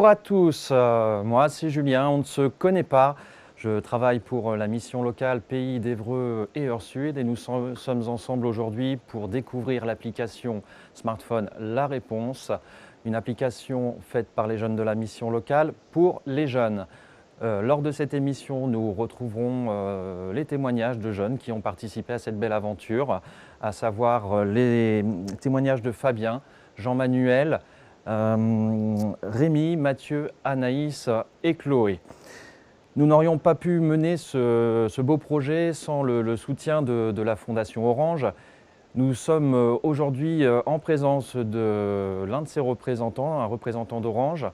Bonjour à tous, moi c'est Julien, on ne se connaît pas. Je travaille pour la mission locale Pays d'Évreux et Heure-Sud et nous sommes ensemble aujourd'hui pour découvrir l'application smartphone La Réponse, une application faite par les jeunes de la mission locale pour les jeunes. Lors de cette émission, nous retrouverons les témoignages de jeunes qui ont participé à cette belle aventure, à savoir les témoignages de Fabien, Jean-Manuel, Rémi, Mathieu, Anaïs et Chloé. Nous n'aurions pas pu mener ce beau projet sans le soutien de la Fondation Orange. Nous sommes aujourd'hui en présence de l'un de ses représentants, un représentant d'Orange,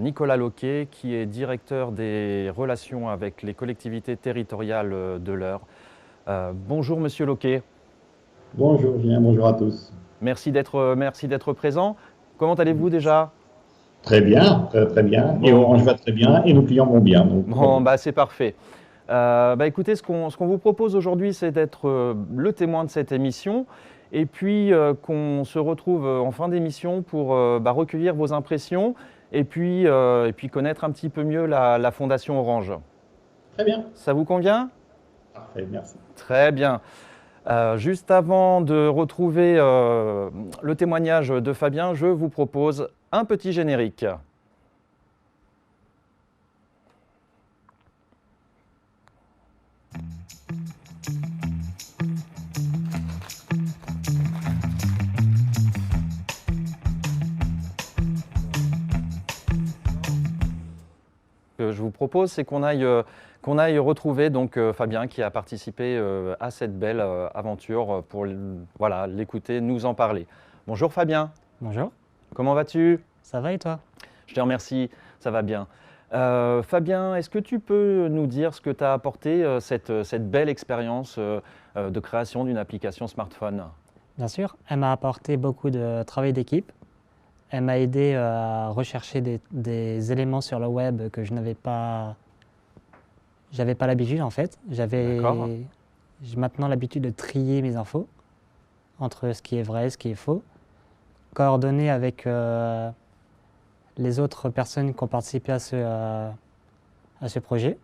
Nicolas Loquet, qui est directeur des relations avec les collectivités territoriales de l'Eure. Bonjour Monsieur Loquet. Bonjour Julien, bonjour à tous. Merci d'être présent. Comment allez-vous déjà? Très bien, très bien. Et Bon. Orange va très bien et nos clients vont bien. Donc, Bon, c'est parfait. Écoutez, ce qu'on vous propose aujourd'hui, c'est d'être le témoin de cette émission et puis qu'on se retrouve en fin d'émission pour recueillir vos impressions et puis connaître un petit peu mieux la Fondation Orange. très bien. Ça vous convient? Parfait, merci. Très bien. Juste avant de retrouver le témoignage de Fabien, je vous propose un petit générique. Ce que je vous propose, c'est qu'on aille retrouver donc Fabien qui a participé à cette belle aventure pour l'écouter, nous en parler. Bonjour Fabien. Bonjour, Comment vas-tu? ça va et toi? Je te remercie, ça va bien. Fabien, est-ce que tu peux nous dire ce que t'a apporté cette belle expérience de création d'une application smartphone? Bien sûr, elle m'a apporté beaucoup de travail d'équipe. Elle m'a aidé à rechercher des éléments sur le web que j'avais pas l'habitude en fait. D'accord. J'ai maintenant l'habitude de trier mes infos entre ce qui est vrai et ce qui est faux, coordonner avec les autres personnes qui ont participé à ce projet.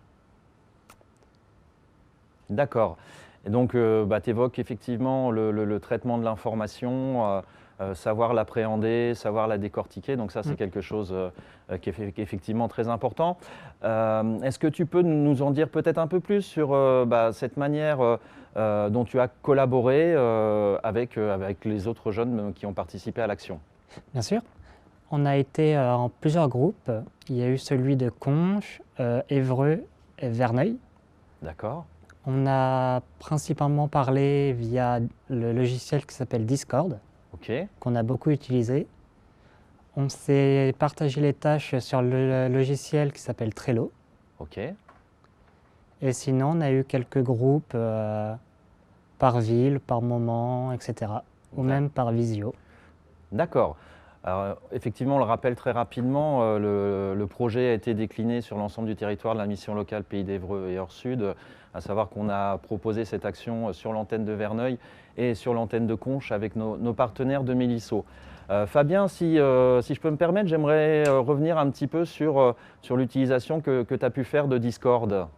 D'accord. Et donc, tu évoques effectivement le traitement de l'information, savoir l'appréhender, savoir la décortiquer. Donc ça, c'est quelque chose qui est effectivement très important. Est-ce que tu peux nous en dire peut-être un peu plus sur cette manière dont tu as collaboré avec les autres jeunes qui ont participé à l'action? Bien sûr. On a été en plusieurs groupes. Il y a eu celui de Conches, Évreux et Verneuil. D'accord. On a principalement parlé via le logiciel qui s'appelle Discord, Ok. qu'on a beaucoup utilisé. On s'est partagé les tâches sur le logiciel qui s'appelle Trello. Ok. Et sinon, on a eu quelques groupes par ville, par moment, etc. Ou même par visio. D'accord. Alors, effectivement, on le rappelle très rapidement, le projet a été décliné sur l'ensemble du territoire de la mission locale Pays d'Évreux et Heure-Sud, à savoir qu'on a proposé cette action sur l'antenne de Verneuil et sur l'antenne de Conches avec nos partenaires de Mélisso. Fabien, si je peux me permettre, j'aimerais revenir un petit peu sur l'utilisation que tu as pu faire de Discord.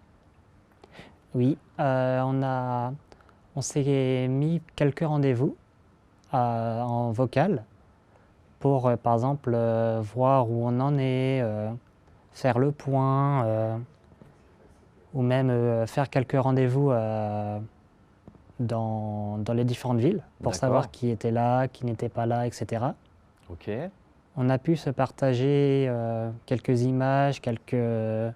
Oui, on s'est mis quelques rendez-vous en vocal pour, par exemple, voir où on en est, faire le point, ou même faire quelques rendez-vous dans les différentes villes pour savoir qui était là, qui n'était pas là, etc. Ok. On a pu se partager quelques images, quelques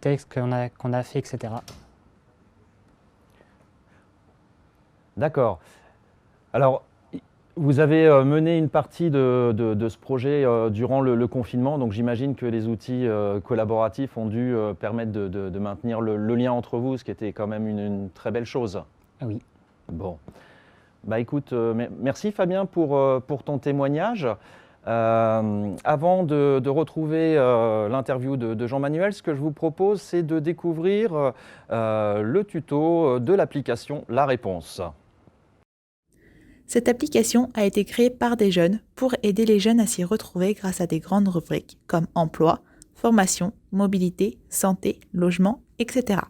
textes qu'on a fait, etc. D'accord. Alors, vous avez mené une partie de ce projet durant le confinement, donc j'imagine que les outils collaboratifs ont dû permettre de maintenir le lien entre vous, ce qui était quand même une très belle chose. Oui. Bon. Écoute, merci Fabien pour ton témoignage. Avant de retrouver l'interview de Jean-Manuel, ce que je vous propose, c'est de découvrir le tuto de l'application La Réponse. Cette application a été créée par des jeunes pour aider les jeunes à s'y retrouver grâce à des grandes rubriques comme emploi, formation, mobilité, santé, logement, etc.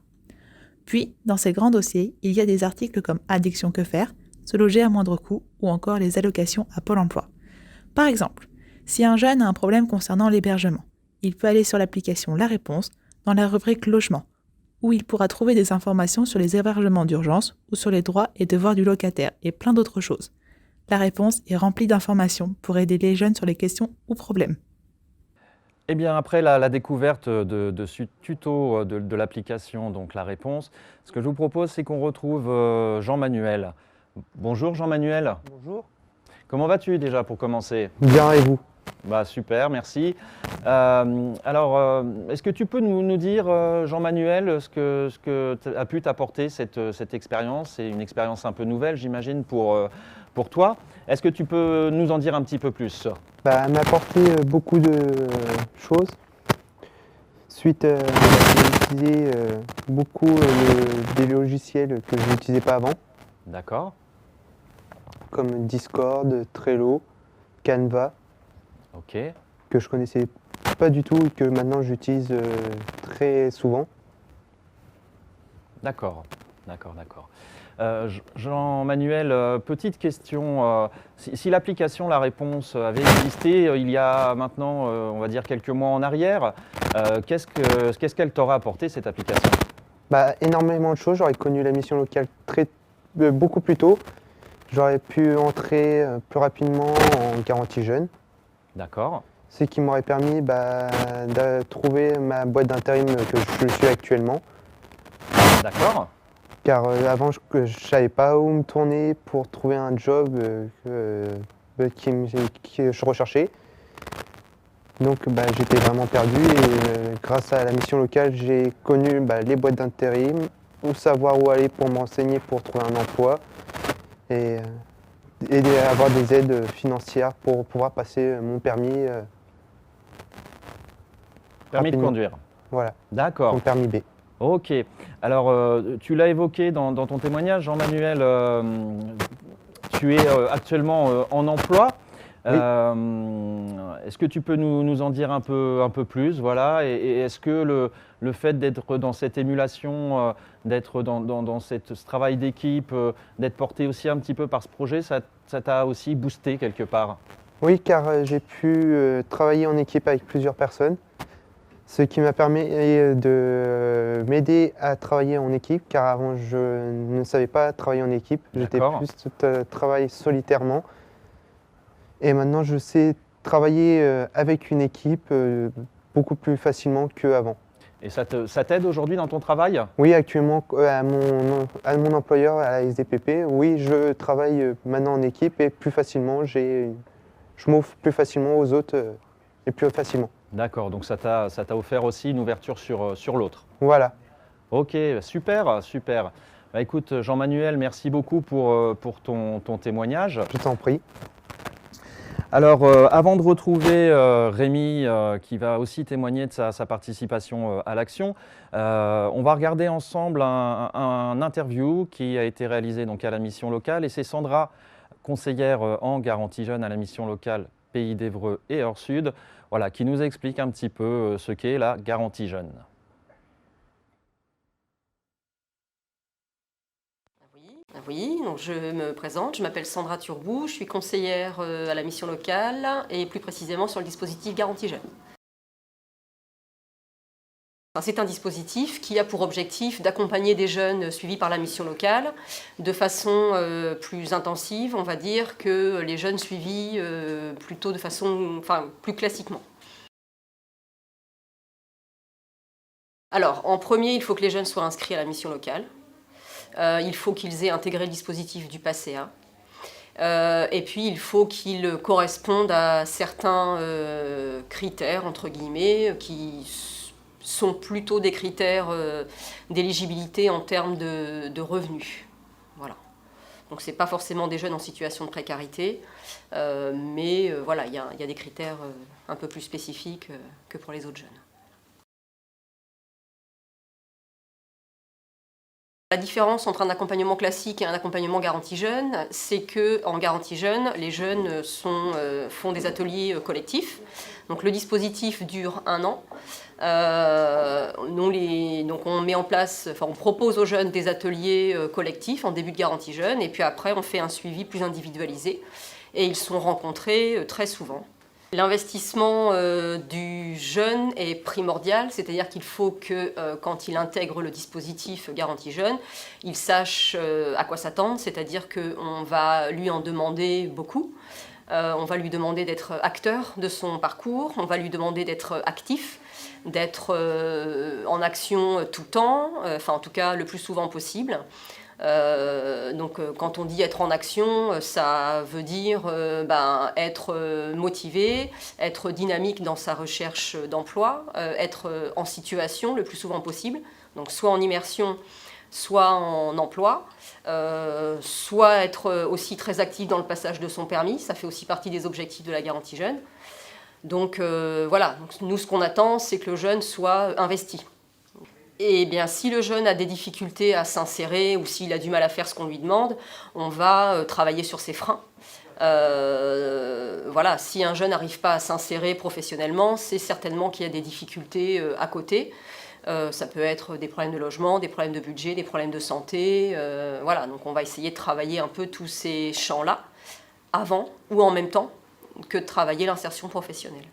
Puis, dans ces grands dossiers, il y a des articles comme Addiction que faire, se loger à moindre coût ou encore les allocations à Pôle emploi. Par exemple, si un jeune a un problème concernant l'hébergement, il peut aller sur l'application La Réponse dans la rubrique Logement, où il pourra trouver des informations sur les hébergements d'urgence ou sur les droits et devoirs du locataire et plein d'autres choses. La Réponse est remplie d'informations pour aider les jeunes sur les questions ou problèmes. Eh bien, après la découverte de ce tuto de l'application, donc La Réponse, ce que je vous propose, c'est qu'on retrouve Jean-Manuel. Bonjour Jean-Manuel. Bonjour. Comment vas-tu déjà pour commencer? Bien, et vous? Bah, super, merci. Est-ce que tu peux nous dire, Jean-Manuel, ce que a pu t'apporter cette expérience? C'est une expérience un peu nouvelle, j'imagine, pour toi. Est-ce que tu peux nous en dire un petit peu plus? Elle m'a apporté beaucoup de choses. Suite à j'ai utilisé beaucoup des logiciels que je n'utilisais pas avant, D'accord, comme Discord, Trello, Canva, ok. que je connaissais pas du tout et que maintenant j'utilise très souvent. D'accord, d'accord, d'accord. Jean-Manuel, petite question. Si l'application La Réponse avait existé il y a maintenant, on va dire, quelques mois en arrière, qu'est-ce qu'elle t'aurait apporté, cette application? Énormément de choses. J'aurais connu la mission locale beaucoup plus tôt. J'aurais pu entrer plus rapidement en garantie jeune. D'accord, Ce qui m'aurait permis de trouver ma boîte d'intérim que je suis actuellement. d'accord, Car avant, je ne savais pas où me tourner pour trouver un job que je recherchais. Donc j'étais vraiment perdu et grâce à la mission locale, j'ai connu les boîtes d'intérim, où savoir où aller pour m'enseigner pour trouver un emploi et avoir des aides financières pour pouvoir passer mon permis. permis de rapidement. conduire. Voilà, D'accord, mon permis B. ok. Alors, tu l'as évoqué dans ton témoignage, Jean-Manuel, tu es actuellement en emploi. Oui. Est-ce que tu peux nous en dire un peu plus, voilà, et est-ce que le fait d'être dans cette émulation, d'être dans ce travail d'équipe, d'être porté aussi un petit peu par ce projet, ça t'a aussi boosté quelque part? Oui, car j'ai pu travailler en équipe avec plusieurs personnes, ce qui m'a permis de m'aider à travailler en équipe, car avant je ne savais pas travailler en équipe, j'étais D'accord. plus travailler solitairement. Et maintenant je sais travailler avec une équipe beaucoup plus facilement qu'avant. Et ça t'aide aujourd'hui dans ton travail? Oui, actuellement à mon employeur, à la SDPP, oui, je travaille maintenant en équipe et plus facilement, je m'ouvre plus facilement aux autres et plus facilement. D'accord, donc ça t'a offert aussi une ouverture sur l'autre. Voilà, Ok, super, super. Bah, écoute, Jean-Manuel, merci beaucoup pour ton témoignage. je t'en prie. Alors, avant de retrouver Rémi, qui va aussi témoigner de sa participation à l'action, on va regarder ensemble un interview qui a été réalisé donc à la mission locale. Et c'est Sandra, conseillère en garantie jeune à la mission locale Pays d'Évreux et Heure-Sud, voilà, qui nous explique un petit peu ce qu'est la garantie jeune. Oui, donc je me présente, je m'appelle Sandra Turbou, je suis conseillère à la mission locale et plus précisément sur le dispositif Garantie Jeune. C'est un dispositif qui a pour objectif d'accompagner des jeunes suivis par la mission locale de façon plus intensive, on va dire, que les jeunes suivis plutôt de façon, plus classiquement. Alors, en premier, il faut que les jeunes soient inscrits à la mission locale. Il faut qu'ils aient intégré le dispositif du PACEA. Et puis, il faut qu'ils correspondent à certains critères, entre guillemets, qui sont plutôt des critères d'éligibilité en termes de revenus. Voilà. Donc, ce n'est pas forcément des jeunes en situation de précarité, mais voilà, il y a des critères un peu plus spécifiques que pour les autres jeunes. La différence entre un accompagnement classique et un accompagnement garantie jeune, c'est qu'en garantie jeune, les jeunes font des ateliers collectifs. Donc le dispositif dure 1 an. Donc on met en place, on propose aux jeunes des ateliers collectifs en début de garantie jeune, et puis après on fait un suivi plus individualisé. Et ils sont rencontrés très souvent. L'investissement du jeune est primordial, c'est-à-dire qu'il faut que quand il intègre le dispositif Garantie Jeune, il sache à quoi s'attendre, c'est-à-dire qu'on va lui en demander beaucoup. On va lui demander d'être acteur de son parcours, on va lui demander d'être actif, d'être en action tout le temps, en tout cas le plus souvent possible. Quand on dit être en action, ça veut dire être motivé, être dynamique dans sa recherche d'emploi, être en situation le plus souvent possible, donc soit en immersion, soit en emploi, soit être aussi très actif dans le passage de son permis, ça fait aussi partie des objectifs de la garantie jeune. Donc voilà, nous ce qu'on attend, c'est que le jeune soit investi. Et bien, si le jeune a des difficultés à s'insérer ou s'il a du mal à faire ce qu'on lui demande, on va travailler sur ses freins. Voilà, si un jeune n'arrive pas à s'insérer professionnellement, c'est certainement qu'il y a des difficultés à côté. Ça peut être des problèmes de logement, des problèmes de budget, des problèmes de santé. Voilà, donc on va essayer de travailler un peu tous ces champs-là avant ou en même temps que de travailler l'insertion professionnelle.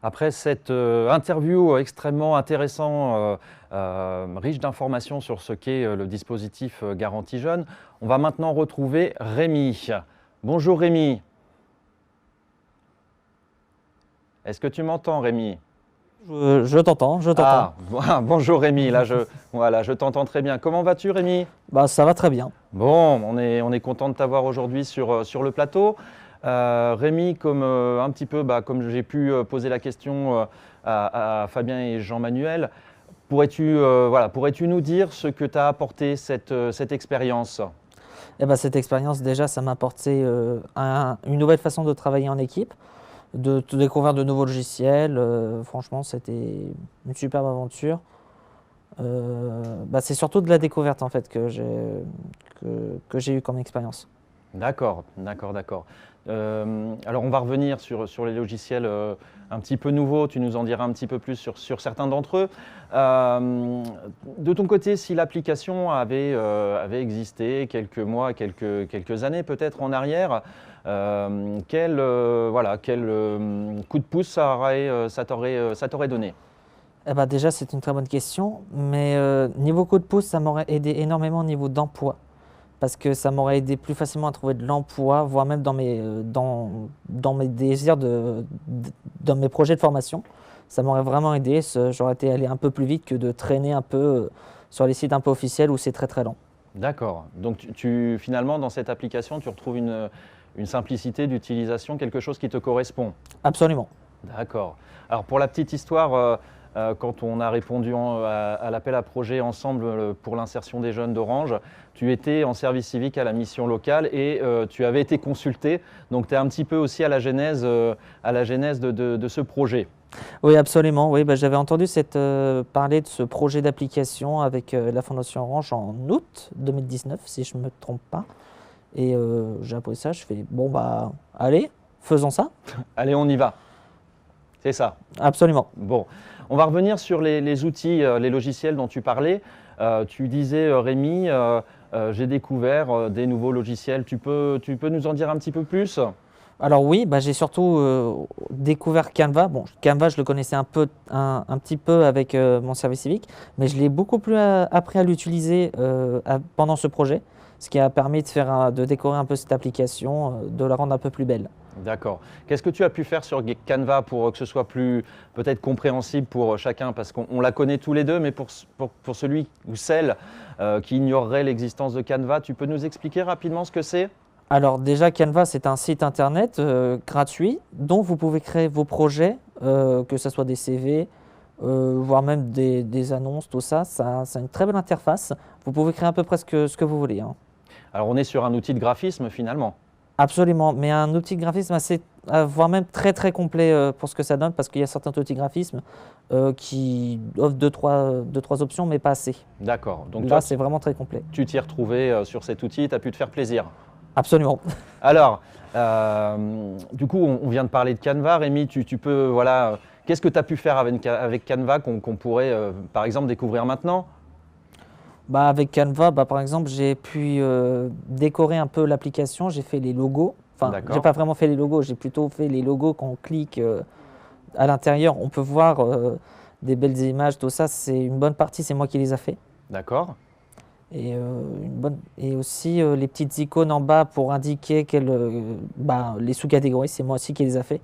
Après cette interview extrêmement intéressante, riche d'informations sur ce qu'est le dispositif Garantie Jeune, on va maintenant retrouver Rémi. Bonjour Rémi. Est-ce que tu m'entends Rémi? Je t'entends, je t'entends. Ah, bonjour Rémi, là je t'entends très bien. Comment vas-tu Rémi? Ça va très bien. Bon, on est content de t'avoir aujourd'hui sur le plateau. Rémi, un petit peu, comme j'ai pu poser la question à Fabien et Jean-Manuel, pourrais-tu nous dire ce que t'a apporté cette expérience? Cette expérience, déjà, ça m'a apporté une nouvelle façon de travailler en équipe, de découvrir de nouveaux logiciels. Franchement, c'était une superbe aventure. C'est surtout de la découverte en fait que j'ai eu comme expérience. D'accord. Alors on va revenir sur les logiciels un petit peu nouveaux, tu nous en diras un petit peu plus sur certains d'entre eux. De ton côté, si l'application avait existé quelques mois, quelques années peut-être en arrière, quel coup de pouce ça t'aurait donné? Déjà, c'est une très bonne question, mais niveau coup de pouce, ça m'aurait aidé énormément au niveau d'emploi. Parce que ça m'aurait aidé plus facilement à trouver de l'emploi, voire même dans mes désirs, dans mes projets de formation. Ça m'aurait vraiment aidé, j'aurais été allé un peu plus vite que de traîner un peu sur les sites un peu officiels où c'est très très lent. D'accord, donc finalement dans cette application tu retrouves une simplicité d'utilisation, quelque chose qui te correspond? Absolument. D'accord. Alors pour la petite histoire, quand on a répondu à l'appel à projet ensemble pour l'insertion des jeunes d'Orange, tu étais en service civique à la mission locale et tu avais été consulté, donc tu es un petit peu aussi à la genèse de ce projet. Oui, absolument. Oui, j'avais entendu parler de ce projet d'application avec la Fondation Orange en août 2019, si je ne me trompe pas. Et j'ai appris ça, je fais bon allez, faisons ça. Allez, on y va. C'est ça. Absolument. Bon, on va revenir sur les outils, les logiciels dont tu parlais. Tu disais, Rémi, j'ai découvert des nouveaux logiciels. Tu peux nous en dire un petit peu plus? Alors oui, j'ai surtout découvert Canva. Bon, Canva, je le connaissais un petit peu avec mon service civique, mais je l'ai beaucoup plus appris à l'utiliser pendant ce projet, ce qui a permis de décorer un peu cette application, de la rendre un peu plus belle. D'accord. Qu'est-ce que tu as pu faire sur Canva pour que ce soit plus peut-être compréhensible pour chacun? Parce qu'on la connaît tous les deux, mais pour celui ou celle qui ignorerait l'existence de Canva, tu peux nous expliquer rapidement ce que c'est? Alors déjà, Canva, c'est un site internet gratuit dont vous pouvez créer vos projets, que ce soit des CV, voire même des annonces, tout ça. Ça a une très belle interface. Vous pouvez créer à peu près ce que vous voulez. Hein. Alors on est sur un outil de graphisme finalement. Absolument, mais un outil de graphisme assez, voire même très très complet pour ce que ça donne, parce qu'il y a certains outils de graphisme qui offrent deux, trois options, mais pas assez. D'accord. Donc Là, toi, c'est vraiment très complet. tu t'y es retrouvé sur cet outil, tu as pu te faire plaisir. Absolument. Alors, du coup, on vient de parler de Canva. Rémi, tu peux, voilà, qu'est-ce que tu as pu faire avec Canva qu'on pourrait, par exemple, découvrir maintenant? Bah, avec Canva, bah, par exemple, j'ai pu décorer un peu l'application, j'ai fait les logos. Enfin, D'accord. j'ai pas vraiment fait les logos, j'ai plutôt fait les logos quand on clique à l'intérieur. On peut voir des belles images, tout ça. C'est une bonne partie, c'est moi qui les a fait. D'accord. Et, et aussi les petites icônes en bas pour indiquer les sous-catégories, c'est moi aussi qui les a fait.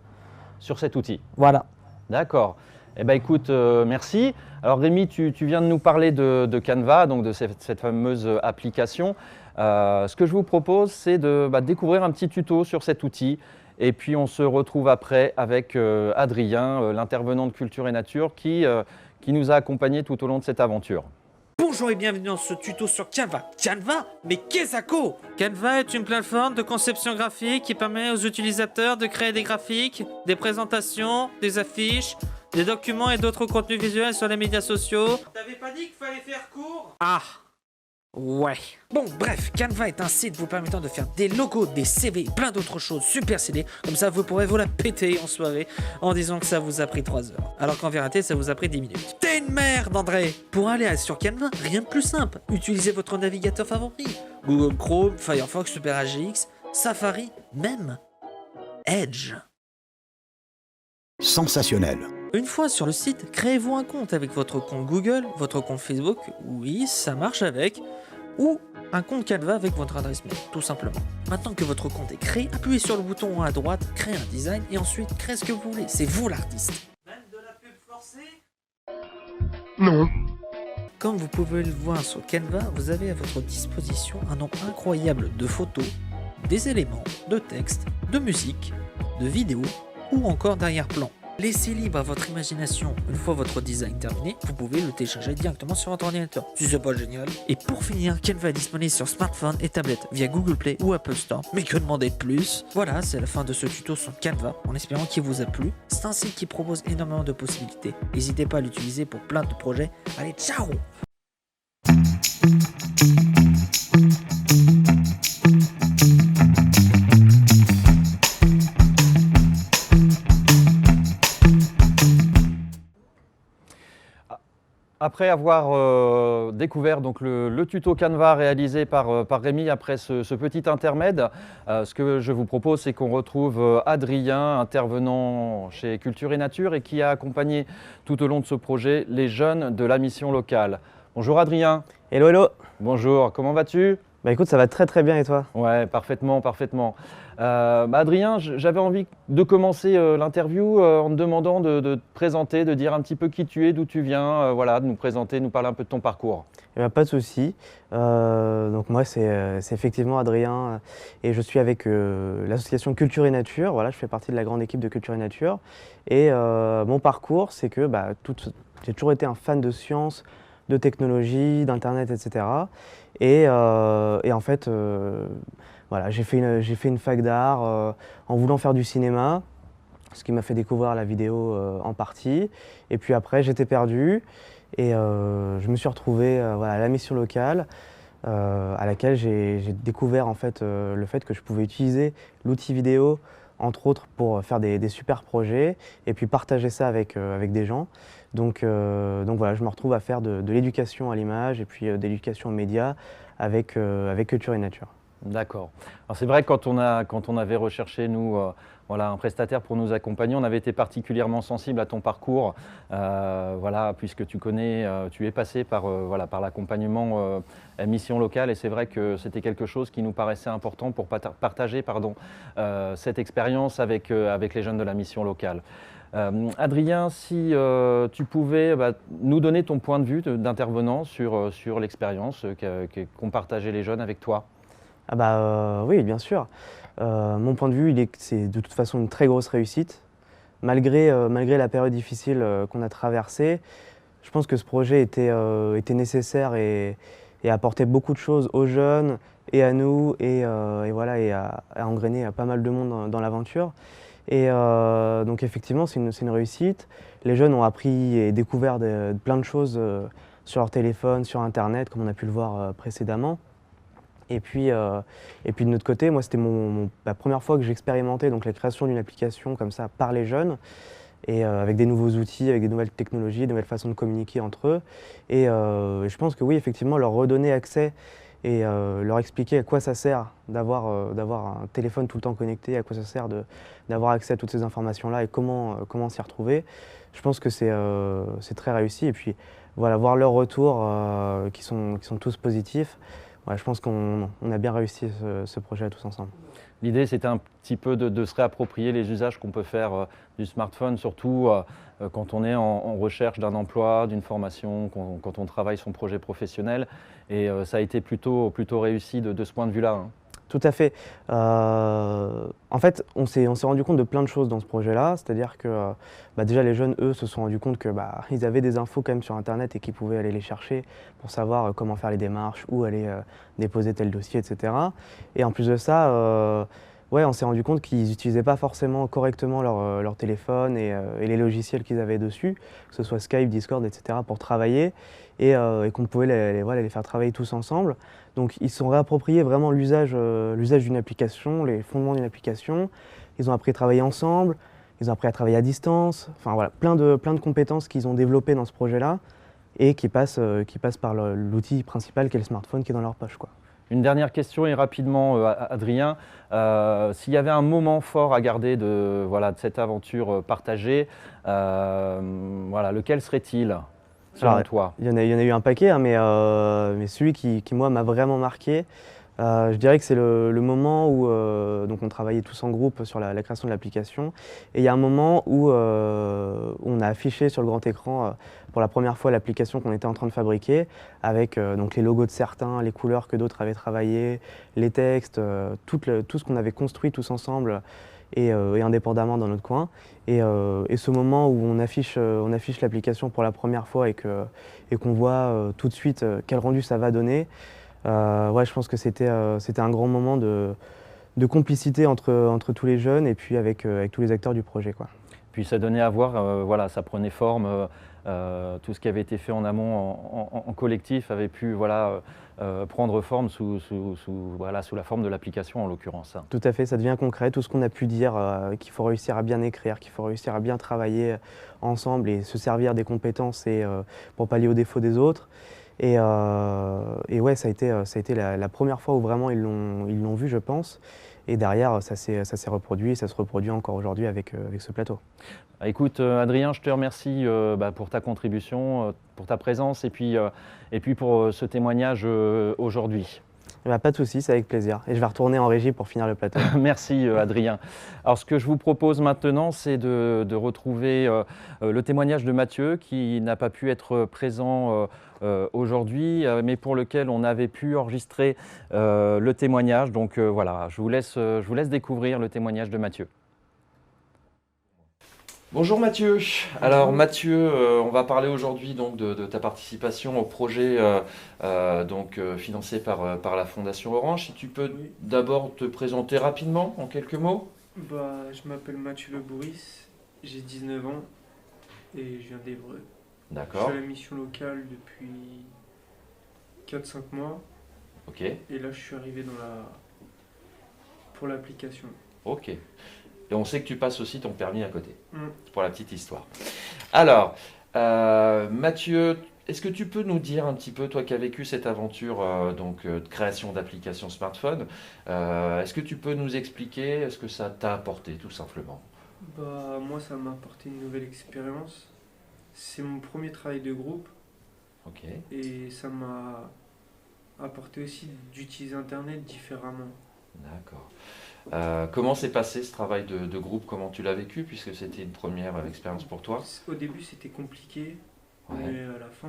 Sur cet outil. Voilà. D'accord. Eh ben, écoute, merci. Alors Rémi, tu viens de nous parler de Canva, donc de cette fameuse application. Ce que je vous propose, c'est de découvrir un petit tuto sur cet outil. Et puis on se retrouve après avec Adrien, l'intervenant de Culture et Nature, qui nous a accompagnés tout au long de cette aventure. Bonjour et bienvenue dans ce tuto sur Canva. Canva? Mais qu'est-ce que Canva est une plateforme de conception graphique qui permet aux utilisateurs de créer des graphiques, des présentations, des affiches, des documents et d'autres contenus visuels sur les médias sociaux. T'avais pas dit qu'il fallait faire court? Ah, ouais. Bon, bref, Canva est un site vous permettant de faire des logos, des CV, plein d'autres choses super stylées. Comme ça, vous pourrez vous la péter en soirée en disant que ça vous a pris 3 heures. Alors qu'en vérité, ça vous a pris 10 minutes. T'es une merde, André! Pour aller sur Canva, rien de plus simple. Utilisez votre navigateur favori. Google Chrome, Firefox, SuperAGX, Safari, même Edge. Sensationnel. Une fois sur le site, créez-vous un compte avec votre compte Google, votre compte Facebook, oui, ça marche avec, ou un compte Canva avec votre adresse mail, tout simplement. Maintenant que votre compte est créé, appuyez sur le bouton à droite, créer un design, et ensuite créez ce que vous voulez, c'est vous l'artiste. Même de la pub forcée? Non. Comme vous pouvez le voir sur Canva, vous avez à votre disposition un nombre incroyable de photos, des éléments, de texte, de musique, de vidéos, ou encore d'arrière-plan. Laissez libre à votre imagination. Une fois votre design terminé, vous pouvez le télécharger directement sur votre ordinateur. Si c'est pas génial. Et pour finir, Canva est disponible sur smartphone et tablette via Google Play ou Apple Store. Mais que demander de plus? Voilà, c'est la fin de ce tuto sur Canva, en espérant qu'il vous a plu. C'est un site qui propose énormément de possibilités. N'hésitez pas à l'utiliser pour plein de projets. Allez, ciao! Après avoir découvert donc le tuto Canva réalisé par Rémi après ce petit intermède, ce que je vous propose, c'est qu'on retrouve Adrien, intervenant chez Culture et Nature et qui a accompagné tout au long de ce projet les jeunes de la mission locale. Bonjour Adrien. Hello, hello. Bonjour, comment vas-tu? Bah écoute, ça va très très bien et toi? Ouais, parfaitement, parfaitement. Adrien, j'avais envie de commencer l'interview en te demandant de te présenter, de dire un petit peu qui tu es, d'où tu viens, voilà, de nous présenter, nous parler un peu de ton parcours. Eh ben, pas de souci. Donc moi c'est effectivement Adrien et je suis avec l'association Culture et Nature. Voilà, je fais partie de la grande équipe de Culture et Nature. Et mon parcours, c'est que j'ai toujours été un fan de sciences, de technologie, d'internet, etc. Et en fait, voilà, j'ai fait une fac d'art en voulant faire du cinéma, ce qui m'a fait découvrir la vidéo en partie. Et puis après, j'étais perdu et je me suis retrouvé voilà, à la mission locale à laquelle j'ai découvert en fait, le fait que je pouvais utiliser l'outil vidéo, entre autres, pour faire des super projets et puis partager ça avec des gens. Donc voilà, je me retrouve à faire de l'éducation à l'image et puis de l'éducation aux médias avec Culture et Nature. D'accord. Alors c'est vrai que quand on avait recherché, nous, voilà, un prestataire pour nous accompagner, on avait été particulièrement sensible à ton parcours, voilà, puisque tu connais, tu es passé par l'accompagnement mission locale, et c'est vrai que c'était quelque chose qui nous paraissait important pour partager cette expérience avec les jeunes de la mission locale. Adrien, si tu pouvais nous donner ton point de vue d'intervenant sur l'expérience qu'ont partagé les jeunes avec toi. Ah oui, bien sûr. Mon point de vue, c'est de toute façon une très grosse réussite. Malgré la période difficile qu'on a traversée, je pense que ce projet était nécessaire et apportait beaucoup de choses aux jeunes, et à nous, et voilà, et à engrainer pas mal de monde dans l'aventure. Et donc effectivement, c'est une réussite. Les jeunes ont appris et découvert plein de choses sur leur téléphone, sur Internet, comme on a pu le voir précédemment. Et puis de notre côté, moi, c'était la première fois que j'expérimentais donc la création d'une application comme ça par les jeunes, et avec des nouveaux outils, avec des nouvelles technologies, de nouvelles façons de communiquer entre eux. Et je pense que oui, effectivement, leur redonner accès et leur expliquer à quoi ça sert d'avoir un téléphone tout le temps connecté, à quoi ça sert d'avoir accès à toutes ces informations-là et comment s'y retrouver. Je pense que c'est très réussi. Et puis voilà, voir leurs retours qui sont tous positifs. Ouais, je pense qu'on a bien réussi ce projet tous ensemble. L'idée, c'était un petit peu de se réapproprier les usages qu'on peut faire du smartphone, surtout quand on est en recherche d'un emploi, d'une formation, quand on travaille son projet professionnel. Et ça a été plutôt réussi de ce point de vue-là, hein. Tout à fait. En fait, on s'est rendu compte de plein de choses dans ce projet-là. C'est-à-dire que déjà, les jeunes, eux, se sont rendus compte que ils avaient des infos quand même sur Internet et qu'ils pouvaient aller les chercher pour savoir comment faire les démarches, où aller déposer tel dossier, etc. Et en plus de ça, ouais, on s'est rendu compte qu'ils n'utilisaient pas forcément correctement leur téléphone et les logiciels qu'ils avaient dessus, que ce soit Skype, Discord, etc., pour travailler, et qu'on pouvait voilà, les faire travailler tous ensemble. Donc ils se sont réappropriés vraiment l'usage d'une application, les fondements d'une application. Ils ont appris à travailler ensemble, ils ont appris à travailler à distance. Enfin voilà, plein de compétences qu'ils ont développées dans ce projet-là et qui passent par l'outil principal qui est le smartphone qui est dans leur poche, quoi. Une dernière question et rapidement, Adrien, s'il y avait un moment fort à garder de cette aventure partagée, voilà, lequel serait-il selon toi? Il y en a eu un paquet, hein, mais celui qui moi, m'a vraiment marqué, je dirais que c'est le moment où donc on travaillait tous en groupe sur la création de l'application. Et il y a un moment où on a affiché sur le grand écran pour la première fois l'application qu'on était en train de fabriquer, avec donc les logos de certains, les couleurs que d'autres avaient travaillées, les textes, tout ce qu'on avait construit tous ensemble et indépendamment dans notre coin. Et ce moment où on affiche l'application pour la première fois et qu'on voit tout de suite quel rendu ça va donner, ouais, je pense que c'était un grand moment de complicité entre tous les jeunes et puis avec tous les acteurs du projet, quoi. Puis ça donnait à voir, voilà, ça prenait forme, tout ce qui avait été fait en amont en collectif avait pu prendre forme sous la forme de l'application en l'occurrence. Tout à fait, ça devient concret, tout ce qu'on a pu dire, qu'il faut réussir à bien écrire, qu'il faut réussir à bien travailler ensemble et se servir des compétences pour pallier aux défauts des autres. Et ouais, ça a été la première fois où vraiment ils l'ont vu, je pense. Et derrière, ça s'est reproduit et ça se reproduit encore aujourd'hui avec ce plateau. Écoute, Adrien, je te remercie pour ta contribution, pour ta présence et puis pour ce témoignage aujourd'hui. Pas de souci, c'est avec plaisir. Et je vais retourner en régie pour finir le plateau. Merci Adrien. Alors ce que je vous propose maintenant, c'est de retrouver le témoignage de Mathieu qui n'a pas pu être présent aujourd'hui, mais pour lequel on avait pu enregistrer le témoignage. Donc voilà, je vous laisse découvrir le témoignage de Mathieu. Bonjour Mathieu. Alors Mathieu, on va parler aujourd'hui donc de ta participation au projet financé par la Fondation Orange. Si tu peux d'abord te présenter rapidement en quelques mots. Je m'appelle Mathieu Le Bourris, j'ai 19 ans et je viens d'Évreux. D'accord. Je suis à la mission locale depuis 4-5 mois. Ok. Et là je suis arrivé pour l'application. Ok. Et on sait que tu passes aussi ton permis à côté, pour la petite histoire. Alors, Mathieu, est-ce que tu peux nous dire un petit peu, toi qui as vécu cette aventure de création d'applications smartphone, est-ce que tu peux nous expliquer ce que ça t'a apporté tout simplement? Moi, ça m'a apporté une nouvelle expérience. C'est mon premier travail de groupe. Ok. Et ça m'a apporté aussi d'utiliser Internet différemment. D'accord. Comment s'est passé ce travail de groupe? Comment tu l'as vécu puisque c'était une première expérience pour toi? Au début c'était compliqué, ouais. Mais à la fin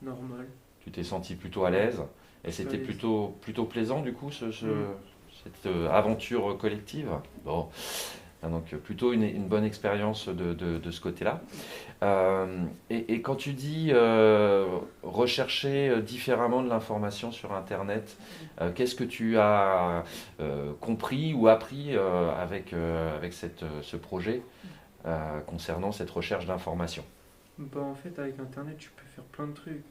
normal. Tu t'es senti plutôt à l'aise et c'était plutôt plaisant du coup cette aventure collective? Bon. Donc plutôt une bonne expérience de ce côté-là. Et quand tu dis rechercher différemment de l'information sur Internet, qu'est-ce que tu as compris ou appris avec ce projet concernant cette recherche d'information? Bah, en fait, avec Internet, tu peux faire plein de trucs.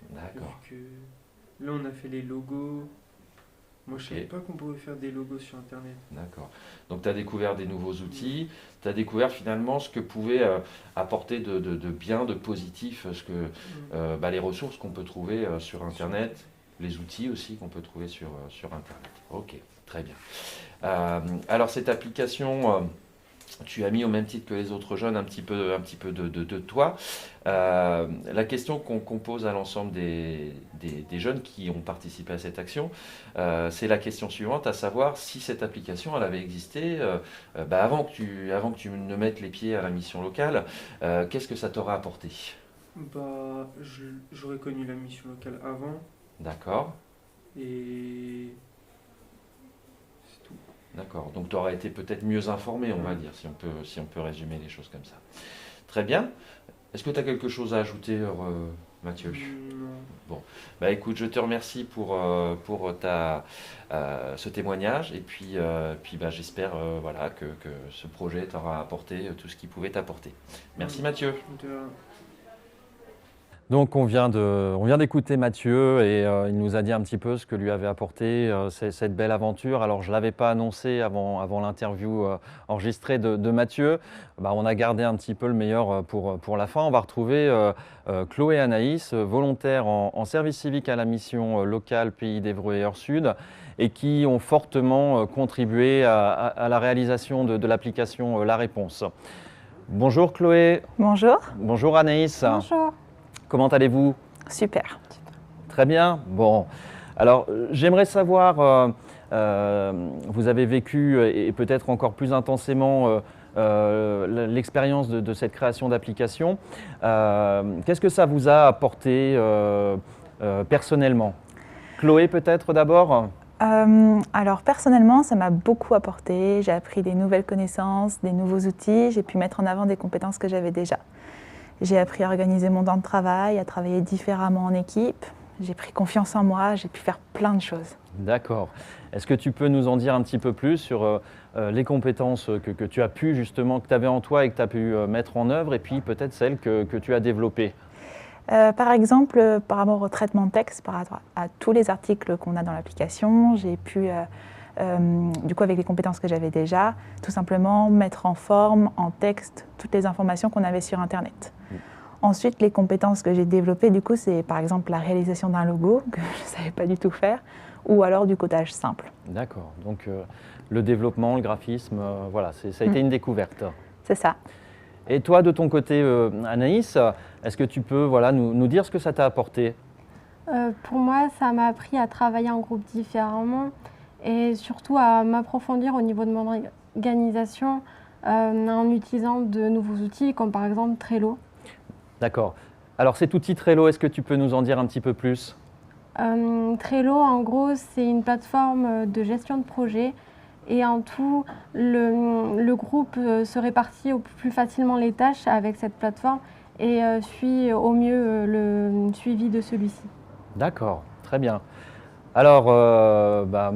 D'accord. Vu que là, on a fait les logos. Moi, je Ok. savais pas qu'on pouvait faire des logos sur Internet. D'accord. Donc tu as découvert des nouveaux outils, tu as découvert finalement ce que pouvait apporter de bien, de positif, les ressources qu'on peut trouver sur Internet, les outils aussi qu'on peut trouver sur Internet. Ok, très bien. Alors cette application, tu as mis au même titre que les autres jeunes un petit peu de toi. La question qu'on pose à l'ensemble des jeunes qui ont participé à cette action, c'est la question suivante, à savoir si cette application elle avait existé avant que tu ne mettes les pieds à la mission locale, qu'est-ce que ça t'aurait apporté? Bah, j'aurais connu la mission locale avant D'accord, et c'est tout. d'accord. Donc tu aurais été peut-être mieux informé, on va dire, si on peut résumer les choses comme ça. Très bien. Est-ce que tu as quelque chose à ajouter, Mathieu? Non. Bon, bah écoute, je te remercie pour ce témoignage et puis j'espère voilà, que ce projet t'aura apporté tout ce qu'il pouvait t'apporter. Merci Mathieu. Donc on vient d'écouter Mathieu et il nous a dit un petit peu ce que lui avait apporté cette belle aventure. Alors je ne l'avais pas annoncé avant l'interview enregistrée de Mathieu. Bah, on a gardé un petit peu le meilleur pour la fin. On va retrouver Chloé et Anaïs, volontaires en service civique à la mission locale Pays d'Évreux et Heure-Sud et qui ont fortement contribué à la réalisation de l'application La Réponse. Bonjour Chloé. Bonjour. Bonjour Anaïs. Bonjour. Comment allez-vous? Super. Très bien. Bon, alors j'aimerais savoir, vous avez vécu et peut-être encore plus intensément l'expérience de cette création d'application. Qu'est-ce que ça vous a apporté personnellement? Chloé peut-être d'abord? Alors personnellement, ça m'a beaucoup apporté. J'ai appris des nouvelles connaissances, des nouveaux outils. J'ai pu mettre en avant des compétences que j'avais déjà. J'ai appris à organiser mon temps de travail, à travailler différemment en équipe. J'ai pris confiance en moi, j'ai pu faire plein de choses. D'accord. Est-ce que tu peux nous en dire un petit peu plus sur les compétences que tu as pu justement, que tu avais en toi et que tu as pu mettre en œuvre et puis peut-être celles que tu as développées? Par exemple, par rapport au traitement de texte, par rapport à tous les articles qu'on a dans l'application, j'ai pu, du coup avec les compétences que j'avais déjà, tout simplement mettre en forme, en texte, toutes les informations qu'on avait sur Internet. Ensuite, les compétences que j'ai développées, du coup, c'est par exemple la réalisation d'un logo, que je ne savais pas du tout faire, ou alors du codage simple. D'accord, donc le développement, le graphisme, voilà, ça a été une découverte. C'est ça. Et toi, de ton côté, Anaïs, est-ce que tu peux nous dire ce que ça t'a apporté? Pour moi, ça m'a appris à travailler en groupe différemment et surtout à m'approfondir au niveau de mon organisation en utilisant de nouveaux outils comme par exemple Trello. D'accord. Alors cet outil Trello, est-ce que tu peux nous en dire un petit peu plus? Trello, en gros, c'est une plateforme de gestion de projet et en tout, le groupe se répartit au plus facilement les tâches avec cette plateforme et suit au mieux le suivi de celui-ci. D'accord, très bien. Alors,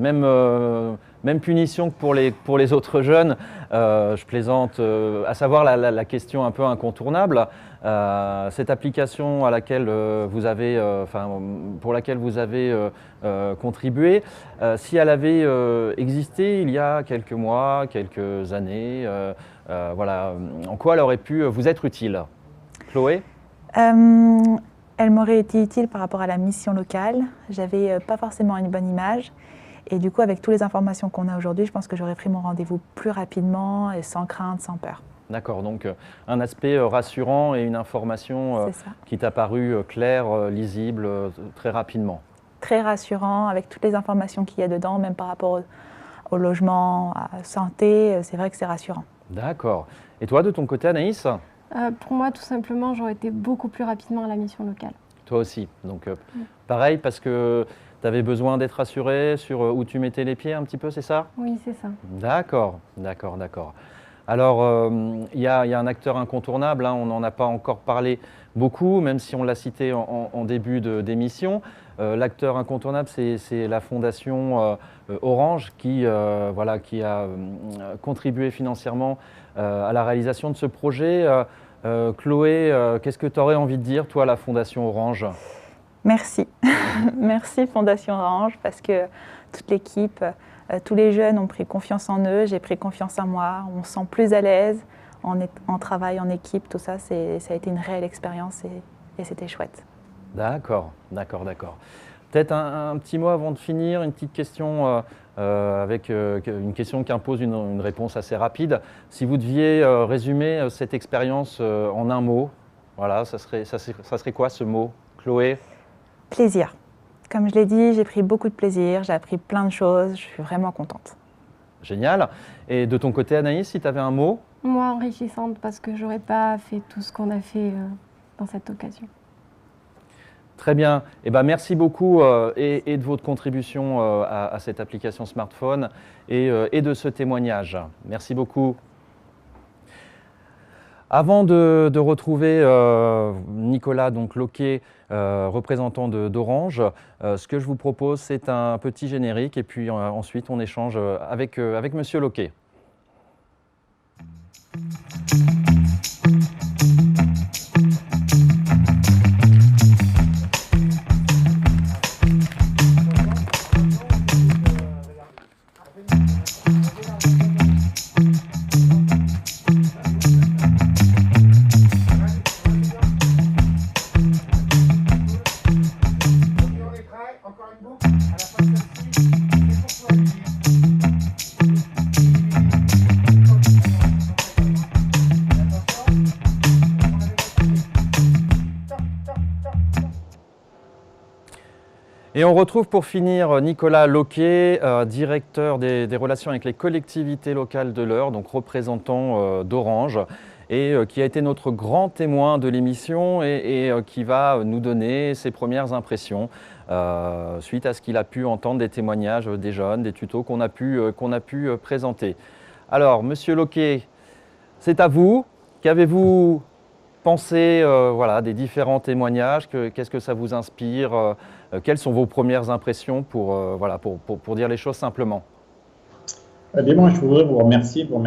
même punition que pour les autres jeunes, je plaisante, à savoir la question un peu incontournable. Cette application pour laquelle vous avez contribué, si elle avait existé il y a quelques mois, quelques années, en quoi elle aurait pu vous être utile? Chloé? Elle m'aurait été utile par rapport à la mission locale. J'avais pas forcément une bonne image. Et du coup, avec toutes les informations qu'on a aujourd'hui, je pense que j'aurais pris mon rendez-vous plus rapidement et sans crainte, sans peur. D'accord, donc un aspect rassurant et une information qui t'a paru claire, lisible, très rapidement. Très rassurant, avec toutes les informations qu'il y a dedans, même par rapport au logement, à la santé, c'est vrai que c'est rassurant. D'accord. Et toi, de ton côté, Anaïs? Pour moi, tout simplement, j'aurais été beaucoup plus rapidement à la mission locale. Toi aussi. Donc, pareil, parce que tu avais besoin d'être rassuré sur où tu mettais les pieds un petit peu, c'est ça? Oui, c'est ça. D'accord, d'accord, d'accord. Alors, il y a un acteur incontournable, hein, on n'en a pas encore parlé beaucoup, même si on l'a cité en début d'émission. L'acteur incontournable, c'est la fondation Orange qui a contribué financièrement à la réalisation de ce projet. Chloé, qu'est-ce que tu aurais envie de dire, toi, à la fondation Orange? Merci. Merci Fondation Orange, parce que toute l'équipe, tous les jeunes ont pris confiance en eux, j'ai pris confiance en moi, on se sent plus à l'aise en travail, en équipe, tout ça, ça a été une réelle expérience et c'était chouette. D'accord. Peut-être un petit mot avant de finir, une petite question avec une question qui impose une réponse assez rapide. Si vous deviez résumer cette expérience en un mot, voilà, ça serait quoi ce mot, Chloé? Plaisir. Comme je l'ai dit, j'ai pris beaucoup de plaisir, j'ai appris plein de choses, je suis vraiment contente. Génial. Et de ton côté, Anaïs, si tu avais un mot? Moi, enrichissante, parce que j'aurais pas fait tout ce qu'on a fait dans cette occasion. Très bien. Eh ben, merci beaucoup et de votre contribution à cette application smartphone et de ce témoignage. Merci beaucoup. Avant de retrouver Nicolas Loquet, représentant d'Orange, ce que je vous propose, c'est un petit générique et puis ensuite on échange avec Monsieur Loquet. Et on retrouve pour finir Nicolas Loquet, directeur des relations avec les collectivités locales de l'Eure, donc représentant d'Orange, et qui a été notre grand témoin de l'émission et qui va nous donner ses premières impressions suite à ce qu'il a pu entendre des témoignages des jeunes, des tutos qu'on a pu présenter. Alors, Monsieur Loquet, c'est à vous. Qu'avez-vous pensé des différents témoignages? Qu'est-ce que ça vous inspire? Quelles sont vos premières impressions pour dire les choses simplement? Moi, je voudrais vous remercier pour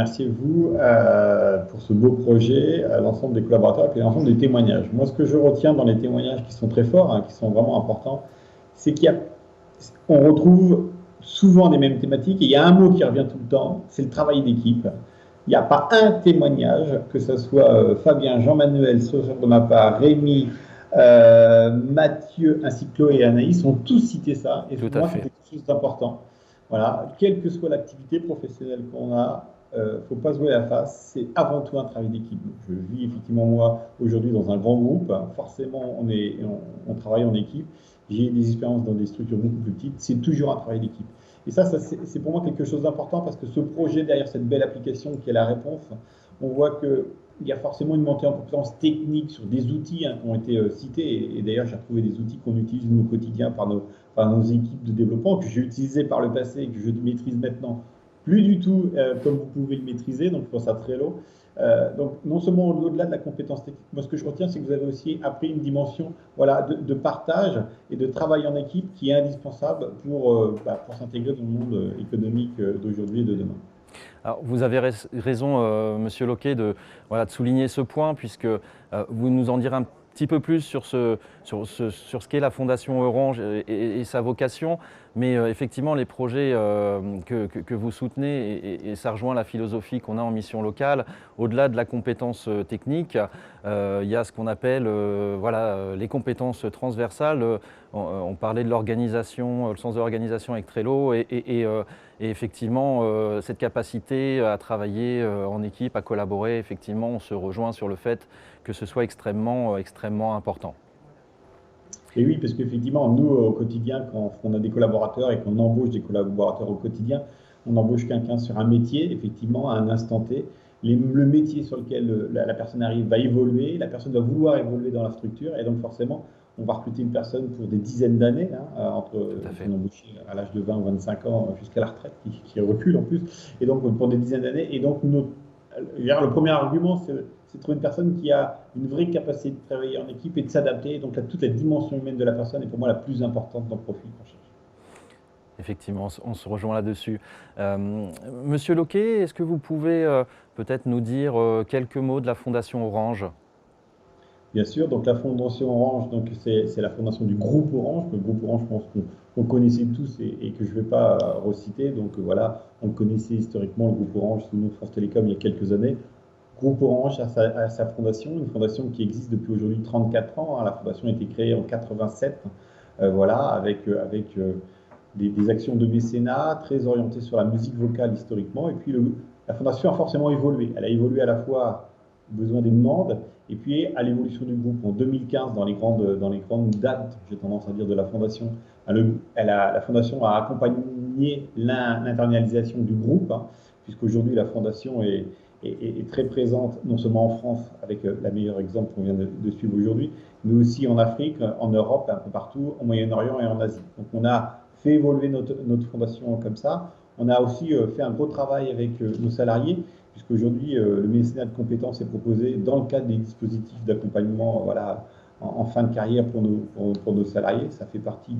ce beau projet, l'ensemble des collaborateurs et l'ensemble des témoignages. Moi, ce que je retiens dans les témoignages qui sont très forts, qui sont vraiment importants, c'est qu'on retrouve souvent les mêmes thématiques et il y a un mot qui revient tout le temps, c'est le travail d'équipe. Il n'y a pas un témoignage, que ce soit Fabien, Jean-Manuel, sauf de ma part, Rémi, Mathieu, ainsi que Chloé et Anaïs, ont tous cité ça. Et pour moi, c'est quelque chose d'important. Voilà, quelle que soit l'activité professionnelle qu'on a, il ne faut pas se jouer la face. C'est avant tout un travail d'équipe. Je vis effectivement, moi, aujourd'hui dans un grand groupe. Forcément, on travaille en équipe. J'ai eu des expériences dans des structures beaucoup plus petites. C'est toujours un travail d'équipe. Et ça c'est pour moi quelque chose d'important parce que ce projet, derrière cette belle application qui est la réponse, on voit qu'il y a forcément une montée en compétences techniques sur des outils qui ont été cités. Et d'ailleurs, j'ai retrouvé des outils qu'on utilise nous au quotidien par nos équipes de développement, que j'ai utilisé par le passé et que je maîtrise maintenant plus du tout comme vous pouvez le maîtriser. Donc, je pense à Trello. Donc, non seulement au-delà de la compétence technique, moi, ce que je retiens, c'est que vous avez aussi appris une dimension de partage et de travail en équipe qui est indispensable pour s'intégrer dans le monde économique d'aujourd'hui et de demain. Alors, vous avez raison, Monsieur Loquet, de souligner ce point, puisque vous nous en direz un petit peu plus sur ce qu'est la Fondation Orange et sa vocation. Mais effectivement, les projets que vous soutenez, et ça rejoint la philosophie qu'on a en mission locale, au-delà de la compétence technique, il y a ce qu'on appelle les compétences transversales. On parlait de l'organisation, le sens de l'organisation avec Trello, et effectivement, cette capacité à travailler en équipe, à collaborer, effectivement, on se rejoint sur le fait que ce soit extrêmement important. Et oui, parce qu'effectivement, nous, au quotidien, quand on a des collaborateurs et qu'on embauche des collaborateurs au quotidien, on embauche quelqu'un sur un métier, effectivement, à un instant T. Le métier sur lequel la personne arrive va évoluer, la personne va vouloir évoluer dans la structure, et donc forcément, on va recruter une personne pour des dizaines d'années, entre on embauche à l'âge de 20 ou 25 ans jusqu'à la retraite, qui recule en plus, et donc pour des dizaines d'années. Et donc, le premier argument, c'est de trouver une personne qui a une vraie capacité de travailler en équipe et de s'adapter. Donc, toute la dimension humaine de la personne est pour moi la plus importante dans le profil qu'on cherche. Effectivement, on se rejoint là-dessus. Monsieur Loquet, est-ce que vous pouvez peut-être nous dire quelques mots de la Fondation Orange? Bien sûr, donc la Fondation Orange, c'est la fondation du groupe Orange. Le groupe Orange, je pense qu'on connaissait tous et que je ne vais pas reciter. Donc voilà, on connaissait historiquement, le groupe Orange sous le nom de France Télécom il y a quelques années. Groupe Orange a sa fondation, une fondation qui existe depuis aujourd'hui 34 ans. La fondation a été créée en 87, voilà, avec des actions de mécénat très orientées sur la musique vocale historiquement. Et puis la fondation a forcément évolué. Elle a évolué à la fois aux besoins des demandes et puis à l'évolution du groupe. En 2015, dans les grandes dates, j'ai tendance à dire, de la fondation, la fondation a accompagné l'internalisation du groupe, puisqu'aujourd'hui la fondation est très présente, non seulement en France, avec la meilleure exemple qu'on vient de suivre aujourd'hui, mais aussi en Afrique, en Europe, un peu partout, au Moyen-Orient et en Asie. Donc on a fait évoluer notre fondation comme ça. On a aussi fait un gros travail avec nos salariés, puisqu'aujourd'hui, le mécénat de compétences est proposé dans le cadre des dispositifs d'accompagnement en fin de carrière pour nos salariés. Ça fait partie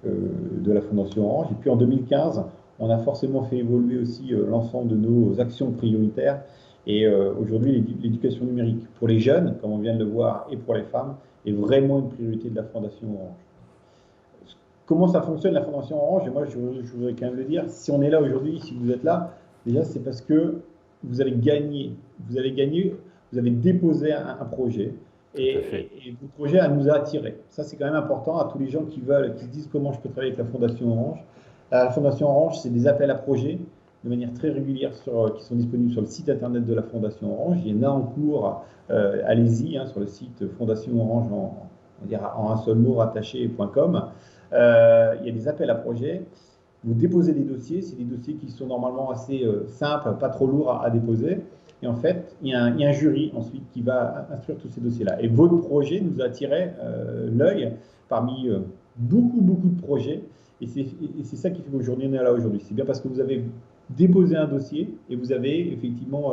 de la Fondation Orange. Et puis en 2015, on a forcément fait évoluer aussi l'ensemble de nos actions prioritaires. Et aujourd'hui, l'éducation numérique pour les jeunes, comme on vient de le voir, et pour les femmes, est vraiment une priorité de la Fondation Orange. Comment ça fonctionne la Fondation Orange? Et moi, je voudrais quand même le dire, si on est là aujourd'hui, si vous êtes là, déjà c'est parce que vous avez gagné, vous avez déposé un projet et votre projet nous a attirés. Ça, c'est quand même important à tous les gens qui se disent comment je peux travailler avec la Fondation Orange. La Fondation Orange, c'est des appels à projets de manière très régulière qui sont disponibles sur le site internet de la Fondation Orange. Il y en a en cours, allez-y, sur le site Fondation Orange, on va dire en un seul mot, rattaché.com. Il y a des appels à projets. Vous déposez des dossiers, c'est des dossiers qui sont normalement assez simples, pas trop lourds à déposer. Et en fait, il y a un jury ensuite qui va instruire tous ces dossiers-là. Et votre projet nous a attiré l'œil parmi beaucoup de projets. Et c'est ça qui fait qu'aujourd'hui, on est là aujourd'hui. C'est bien parce que vous avez déposé un dossier et vous avez effectivement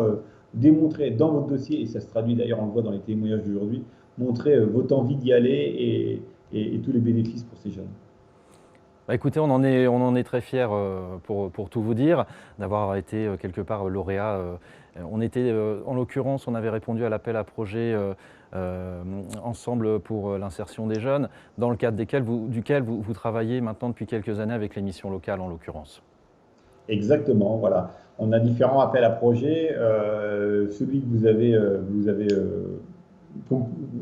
démontré dans votre dossier, et ça se traduit d'ailleurs, on le voit dans les témoignages d'aujourd'hui, montrer votre envie d'y aller et tous les bénéfices pour ces jeunes. Bah écoutez, on en est très fiers, pour tout vous dire, d'avoir été quelque part lauréat. En l'occurrence, on avait répondu à l'appel à projet Ensemble pour l'insertion des jeunes, dans le cadre duquel vous travaillez maintenant depuis quelques années avec les missions locales en l'occurrence. Exactement, voilà. On a différents appels à projets. Celui que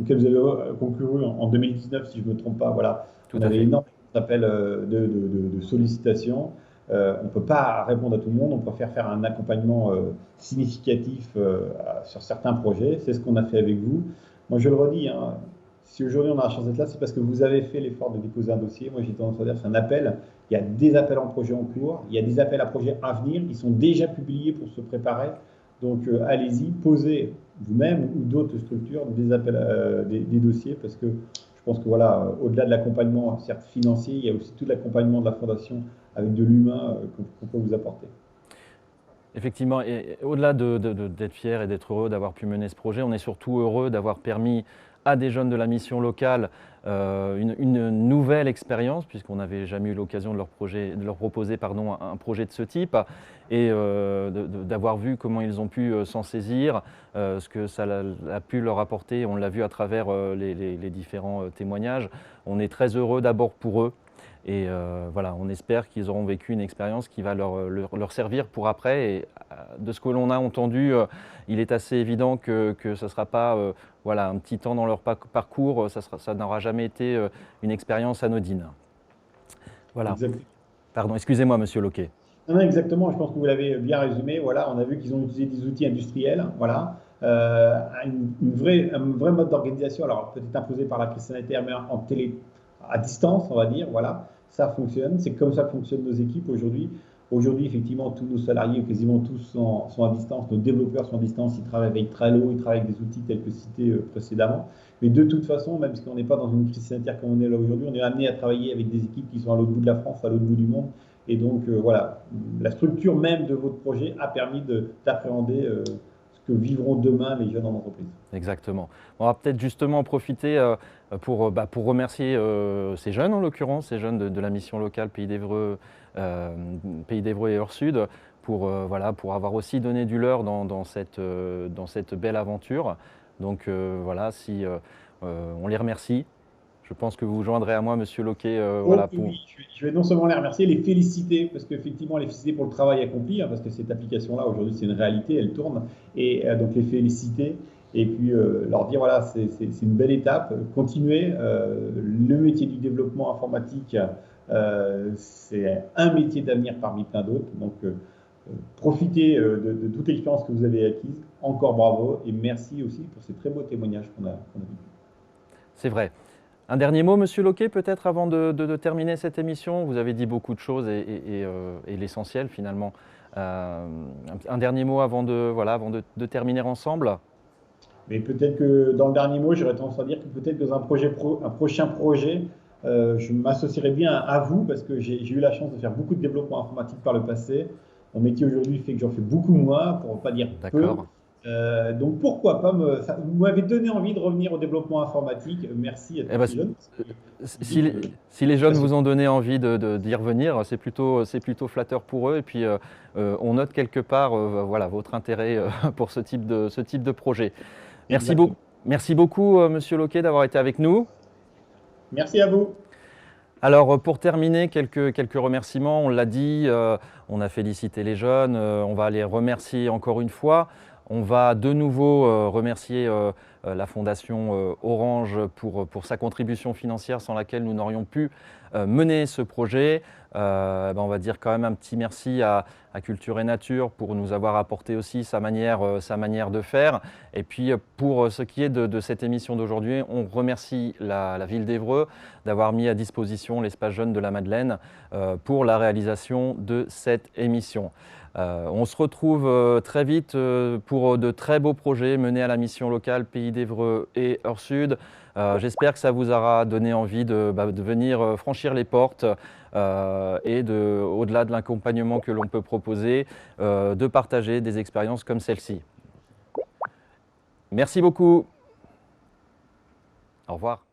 auquel vous avez concouru en 2019, si je ne me trompe pas, voilà. On avait énormément d'appels de sollicitations. On ne peut pas répondre à tout le monde, on préfère faire un accompagnement significatif sur certains projets. C'est ce qu'on a fait avec vous. Moi, je le redis, si aujourd'hui on a la chance d'être là, c'est parce que vous avez fait l'effort de déposer un dossier. Moi, j'ai tendance à dire que c'est un appel. Il y a des appels en projet en cours, il y a des appels à projets à venir, ils sont déjà publiés pour se préparer. Donc, allez-y, posez vous-même ou d'autres structures des appels, des dossiers, parce que je pense que voilà, au-delà de l'accompagnement, certes financier, il y a aussi tout l'accompagnement de la Fondation avec de l'humain qu'on peut vous apporter. Effectivement, et au-delà d'être fier et d'être heureux d'avoir pu mener ce projet, on est surtout heureux d'avoir permis à des jeunes de la mission locale une nouvelle expérience, puisqu'on n'avait jamais eu l'occasion de leur proposer un projet de ce type, et d'avoir vu comment ils ont pu s'en saisir, ce que ça a pu leur apporter. On l'a vu à travers les différents témoignages. On est très heureux d'abord pour eux. Et voilà, on espère qu'ils auront vécu une expérience qui va leur servir pour après. Et de ce que l'on a entendu, il est assez évident que ce ne sera pas voilà, un petit temps dans leur parcours, ça n'aura jamais été une expérience anodine. Voilà. Exactement. Pardon, excusez-moi, Monsieur Loquet. Non, exactement, je pense que vous l'avez bien résumé. Voilà, on a vu qu'ils ont utilisé des outils industriels, voilà, un vrai mode d'organisation, alors peut-être imposé par la crise sanitaire, mais à distance, on va dire, voilà, ça fonctionne. C'est comme ça que fonctionnent nos équipes aujourd'hui. Aujourd'hui, effectivement, tous nos salariés, quasiment tous, sont à distance. Nos développeurs sont à distance. Ils travaillent avec Trello, ils travaillent avec des outils tels que cités précédemment. Mais de toute façon, même si on n'est pas dans une crise sanitaire comme on est là aujourd'hui, on est amené à travailler avec des équipes qui sont à l'autre bout de la France, à l'autre bout du monde. Et donc, voilà, la structure même de votre projet a permis d'appréhender ce que vivront demain les jeunes en entreprise. Exactement. On va peut-être justement en profiter pour remercier ces jeunes, en l'occurrence, ces jeunes de la mission locale Pays d'Évreux et Heure-Sud, pour avoir aussi donné du leur dans cette belle aventure. Donc voilà, on les remercie. Je pense que vous vous joindrez à moi, Monsieur Loquet. Oui, je vais non seulement les remercier, les féliciter, parce qu'effectivement, les féliciter pour le travail accompli, parce que cette application-là, aujourd'hui, c'est une réalité, elle tourne, et donc les féliciter, et puis leur dire, voilà, c'est une belle étape, continuez, le métier du développement informatique, c'est un métier d'avenir parmi plein d'autres, donc profitez de toute l'expérience que vous avez acquise, encore bravo, et merci aussi pour ces très beaux témoignages qu'on a vécus. C'est vrai. Un dernier mot, Monsieur Loquet, peut-être avant de terminer cette émission. Vous avez dit beaucoup de choses et l'essentiel finalement. Un dernier mot avant de terminer ensemble. Mais peut-être que dans le dernier mot, j'aurais tendance à dire que peut-être dans un prochain projet, je m'associerai bien à vous parce que j'ai eu la chance de faire beaucoup de développement informatique par le passé. Mon métier aujourd'hui fait que j'en fais beaucoup moins, pour ne pas dire peu. Donc pourquoi pas vous m'avez donné envie de revenir au développement informatique. Merci à tous les jeunes. Si les jeunes vous ont donné envie d'y revenir, c'est plutôt flatteur pour eux. Et puis on note quelque part votre intérêt pour ce type de projet. Merci beaucoup, Monsieur Loquet, d'avoir été avec nous. Merci à vous. Alors pour terminer, quelques remerciements. On l'a dit, on a félicité les jeunes, on va les remercier encore une fois. On va de nouveau remercier la Fondation Orange pour sa contribution financière sans laquelle nous n'aurions pu mener ce projet. On va dire quand même un petit merci à Culture et Nature pour nous avoir apporté aussi sa manière de faire. Et puis pour ce qui est de cette émission d'aujourd'hui, on remercie la ville d'Évreux d'avoir mis à disposition l'espace jeune de la Madeleine pour la réalisation de cette émission. On se retrouve très vite pour de très beaux projets menés à la mission locale Pays d'Évreux et Heure-Sud. J'espère que ça vous aura donné envie de venir franchir les portes et au-delà de l'accompagnement que l'on peut proposer, de partager des expériences comme celle-ci. Merci beaucoup. Au revoir.